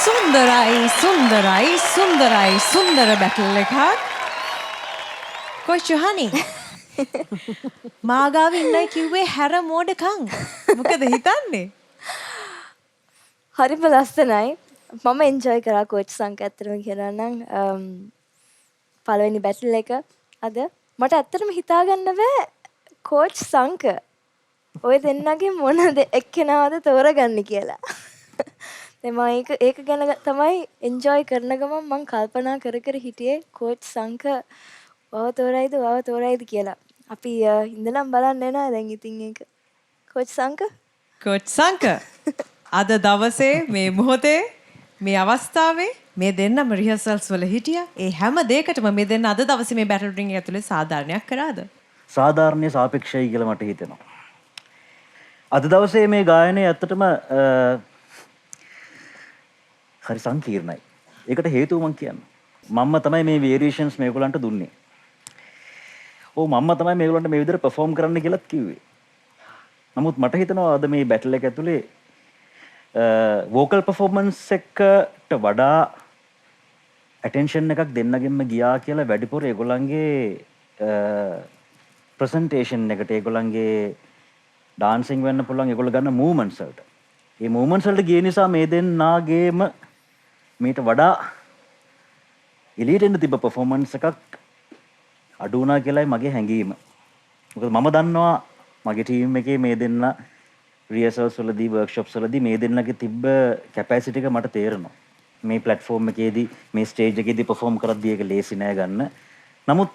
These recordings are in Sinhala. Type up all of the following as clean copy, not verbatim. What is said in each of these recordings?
සුන්දරයි සුන්දර බැටල් එකක්. කොච්චු හනි මාගාව ඉන්නයි කිව්වේ හැර මෝඩකම්. මොකද හිතන්නේ? හරිම ලස්සනයි. මම එන්ජොයි කරා කෝච් සංක ඇත්තටම කියනවා නම් පළවෙනි බැටල් එක අද මට ඇත්තටම හිතාගන්න බෑ කෝච් සංක ඔය දෙන්නගේ මොනද එක්කෙනාවද තෝරගන්නේ කියලා. මම ඒක ගැන තමයි එන්ජොයි කරන ගමන් මම කල්පනා කර කර හිටියේ කෝච් සංක ඔව තෝරයිද කියලා. අපි ඉඳලම් බලන්න එනවා දැන් ඉතින් ඒක. කෝච් සංක අද දවසේ මේ මොහොතේ මේ අවස්ථාවේ මේ දෙන්නම රිහර්සල්ස් වල හිටියා. ඒ හැම දෙයකටම මේ දෙන්න අද දවසේ මේ බැටල් රින් එක ඇතුලේ සාධාරණයක් කරාද? සාධාරණීය සාපේක්ෂයි කියලා මට හිතෙනවා. අද දවසේ මේ ගායනය ඇත්තටම හරි සංකීර්ණයි. ඒකට හේතුව මම කියන්න. මම්ම තමයි මේ වේරියේෂන්ස් මේගොල්ලන්ට දුන්නේ. මම්ම තමයි මේගොල්ලන්ට මේ විදිහට පර්ෆෝම් කරන්න කියලාත් කිව්වේ. නමුත් මට හිතෙනවා අද මේ බැටල් එක ඇතුලේ වෝකල් පර්ෆෝමන්ස් එකට වඩා ඇටෙන්ෂන් එකක් දෙන්නගෙන්ම ගියා කියලා වැඩිපුර ඒගොල්ලන්ගේ ප්‍රසන්ටේෂන් එකට ඒගොල්ලන්ගේ ඩාන්සින් වෙන්න පුළුවන් ඒගොල්ලෝ ගන්න මූවමන්ට්ස් වලට. මේ මූවමන්ට්ස් වලට ගිය නිසා මේ දෙන්නාගේම මීට වඩා එලියට එන්න තිබ්බ පර්ෆෝමන්ස් එකක් අඩු වුණා කියලායි මගේ හැඟීම. මොකද මම දන්නවා මගේ ටීම් එකේ මේ දෙන්න රිහර්සල්ස් වලදී වර්ක්ෂොප්ස් වලදී මේ දෙන්නගේ තිබ්බ කැපැසිටි එක මට තේරෙනවා. මේ ප්ලැට්ෆෝම් එකේදී මේ ස්ටේජ් එකේදී පර්ෆෝම් කරද්දී ඒක ලේසි නෑ ගන්න. නමුත්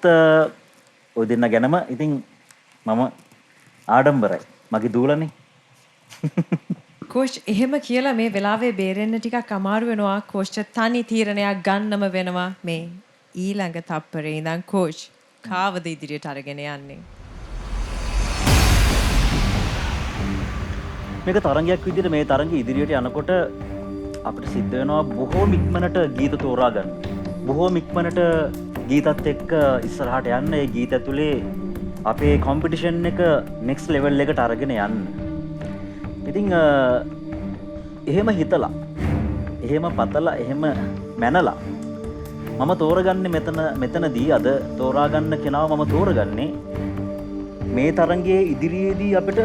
ඔය දෙන්න ගැනම ඉතින් මම ආඩම්බරයි. මගේ දූලනේ. කෝච් එහෙම කියලා මේ වෙලාවේ බේරෙන්න ටිකක් අමාරු වෙනවා. කෝච් තනි තීරණයක් ගන්නම වෙනවා මේ ඊළඟ තප්පරේ ඉඳන්. කෝච් කාවද ඉදිරියට අරගෙන යන්නේ? මේක තරංගයක් විදිහට මේ තරංගය ඉදිරියට යනකොට අපිට සිද්ධ වෙනවා බොහෝ ඉක්මනට ගීත තෝරා ගන්න. බොහෝ ඉක්මනට ගීතත් එක්ක ඉස්සරහට යන්න. ඒ ගීත ඇතුලේ අපේ කොම්පිටිෂන් එක නෙක්ස්ට් ලෙවල් එකට අරගෙන යන්න. ඉතින් එහෙම හිතලා, එහෙම පතලා, එහෙම මැනලා මම තෝරගන්නේ මෙතනදී අද තෝරා ගන්න කෙනාව මම තෝරගන්නේ මේ තරංගයේ ඉදිරියේදී අපිට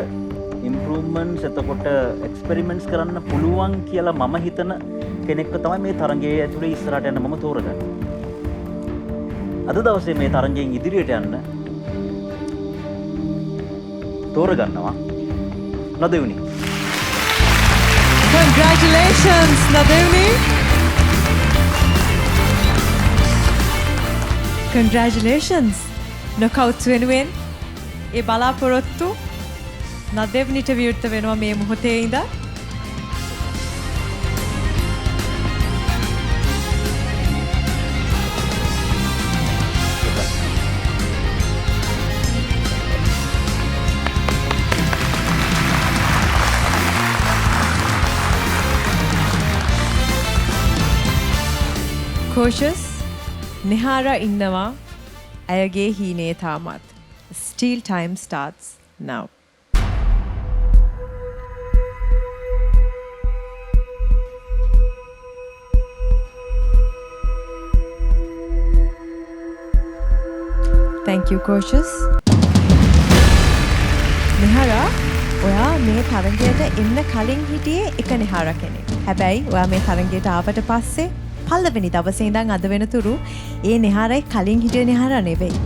ඉම්ප්‍රූව්මන්ට්ස් එතකොට එක්ස්පෙරිමන්ට්ස් කරන්න පුළුවන් කියලා මම හිතන කෙනෙක්ව තමයි මේ තරංගයේ ඇතුලේ ඉස්සරහට යන්න මම තෝරගන්නේ. අද දවසේ මේ තරංගයෙන් ඉදිරියට යන්න තෝරගන්නවා නදෙව්නි. Congratulations නදෙව්නි. Congratulations. නොකවුට් වෙනුවෙන් ඒ බලාපොරොත්තු නදෙව්නිට විවෘත වෙනවා මේ මොහොතේ ඉඳන්. Cautious Nihara ඉන්නවා ඇයගේ හීනේ තාමත්. Still time starts now. Thank you Cautious. Nihara ඔයා මේ තරගයට එන්න කලින් හිටියේ එක නිහාර කෙනෙක්. හැබැයි ඔයා මේ තරගයට ආවට පස්සේ පළවෙනි දවසේ ඉඳන් අද වෙනතුරු ඒ නිහාරයි කලින් හිටිය නිහාර නෙවෙයි.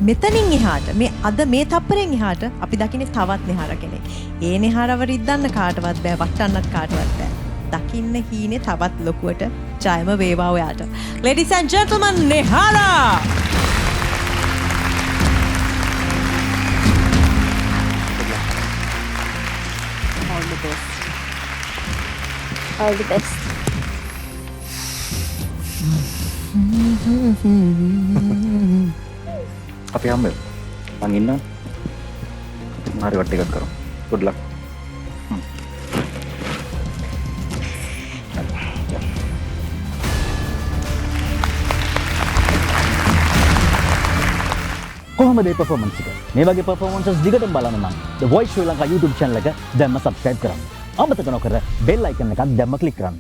මෙතනින් එහාට මේ අද මේ තප්පරෙන් එහාට අපි දකින්නේ තවත් නිහාර කෙනෙක්. ඒ නිහාරව රිද්දන්න කාටවත් බෑ, වටන්නත් කාටවත් බෑ. දකින්න හීනේ තවත් ලොකුවට ජයම වේවා ඔයාට. Ladies and gentlemen, Nihara! All the best. All the best. අපි හම්බෙමු. මං ඉන්නම්. හරි වට එකක් කරමු. good luck. කොහොමද මේ performance එක? මේ වගේ performances දිගටම බලන්න නම් The Voice Sri Lanka YouTube channel එක දැම්ම subscribe කරන්න. අමතක නොකර bell icon එකත් දැම්ම click කරන්න.